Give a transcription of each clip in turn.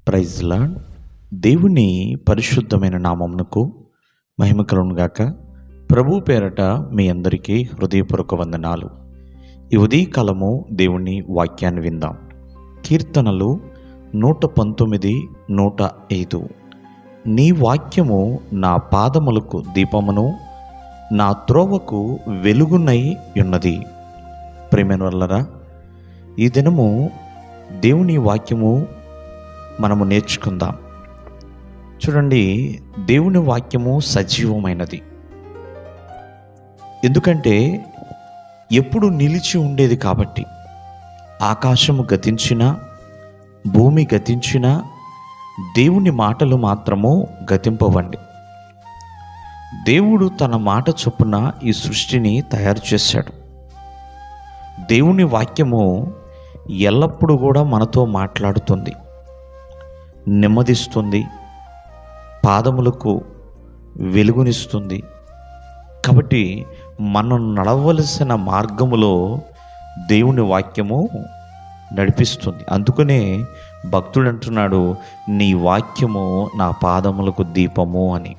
Praise lord. దేవుని పరిశుద్ధమైన నామమునకు మహిమ కలుగును గాక. ప్రభు పేరట మీ అందరికీ హృదయపూర్వక వందనాలు. ఈ ఉదయకాలము దేవుని వాక్యాన్ని విందాం. కీర్తనలు 119, 105. నీ వాక్యము నా పాదములకు దీపమును, నా త్రోవకు వెలుగునై ఉన్నది. ప్రియమైన వారలారా, ఈ దినము దేవుని వాక్యము మనము నేర్చుకుందాం. చూడండి, దేవుని వాక్యము సజీవమైనది. ఎందుకంటే ఎప్పుడు నిలిచి ఉండేది కాబట్టి. ఆకాశము గతించినా, భూమి గతించినా దేవుని మాటలు మాత్రము గతింపవండి. దేవుడు తన మాట చొప్పున ఈ సృష్టిని తయారు చేశాడు. దేవుని వాక్యము ఎల్లప్పుడూ కూడా మనతో మాట్లాడుతుంది, నెమ్మదిస్తుంది, పాదములకు వెలుగునిస్తుంది. కాబట్టి మనం నడవలసిన మార్గములో దేవుని వాక్యము నడిపిస్తుంది. అందుకనే భక్తుడు అంటున్నాడు, నీ వాక్యము నా పాదములకు దీపము అని,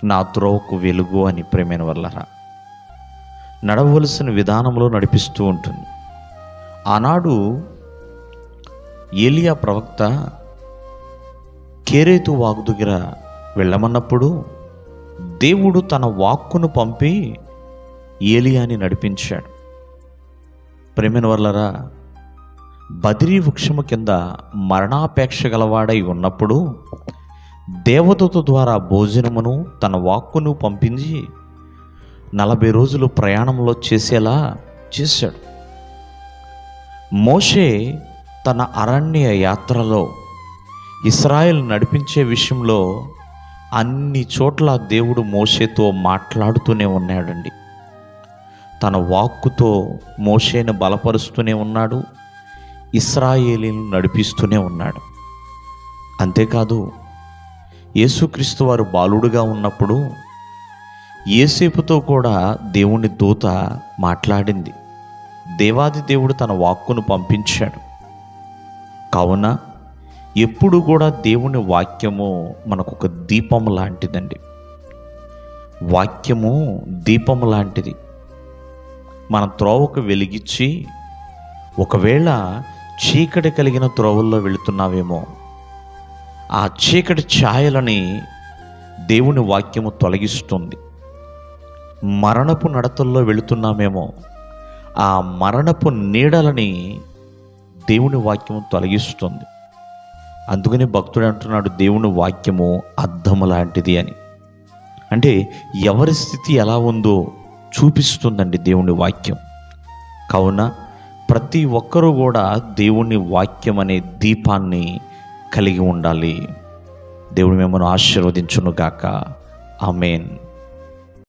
నా త్రోవకు వెలుగు అని. ప్రేమైన వారలారా, నడవలసిన విధానంలో నడిపిస్తూ ఉంటుంది. ఆనాడు ఏలియా ప్రవక్త కేరేతు వాగు దగ్గర వెళ్ళమన్నప్పుడు దేవుడు తన వాక్కును పంపి ఏలియాని నడిపించాడు. ప్రేమైన వారలారా, బదిరీ వృక్షము కింద మరణాపేక్ష గలవాడై ఉన్నప్పుడు దేవదూత ద్వారా భోజనమును తన వాక్కును పంపించి 40 రోజులు ప్రయాణంలో చేసేలా చేశాడు. మోషే తన అరణ్య యాత్రలో ఇశ్రాయేల్ నడిపించే విషయంలో అన్ని చోట్ల దేవుడు మోషేతో మాట్లాడుతూనే ఉన్నాడండి. తన వాక్కుతో మోషేను బలపరుస్తూనే ఉన్నాడు, ఇశ్రాయేలీను నడిపిస్తూనే ఉన్నాడు. అంతేకాదు, యేసుక్రీస్తు వారు బాలుడుగా ఉన్నప్పుడు యేసేపుతో కూడా దేవుని దూత మాట్లాడింది. దేవాది దేవుడు తన వాక్కును పంపించాడు. కావున ఎప్పుడు కూడా దేవుని వాక్యము మనకు ఒక దీపం లాంటిదండి. వాక్యము దీపము లాంటిది. మన త్రోవకు వెలిగించి, ఒకవేళ చీకటి కలిగిన త్రోవల్లో వెళుతున్నావేమో, ఆ చీకటి ఛాయలని దేవుని వాక్యము తొలగిస్తుంది. మరణపు నడతల్లో వెళుతున్నామేమో, ఆ మరణపు నీడలని దేవుని వాక్యము తొలగిస్తుంది. అందుకని భక్తుడు అంటున్నాడు, దేవుని వాక్యము అద్దము లాంటిది అని. అంటే ఎవరి స్థితి ఎలా ఉందో చూపిస్తుందండి దేవుని వాక్యం. కావున ప్రతి ఒక్కరూ కూడా దేవుని వాక్యం అనే దీపాన్ని కలిగి ఉండాలి. దేవుడు మిమ్మల్ని ఆశీర్వదించును గాక. ఆమేన్.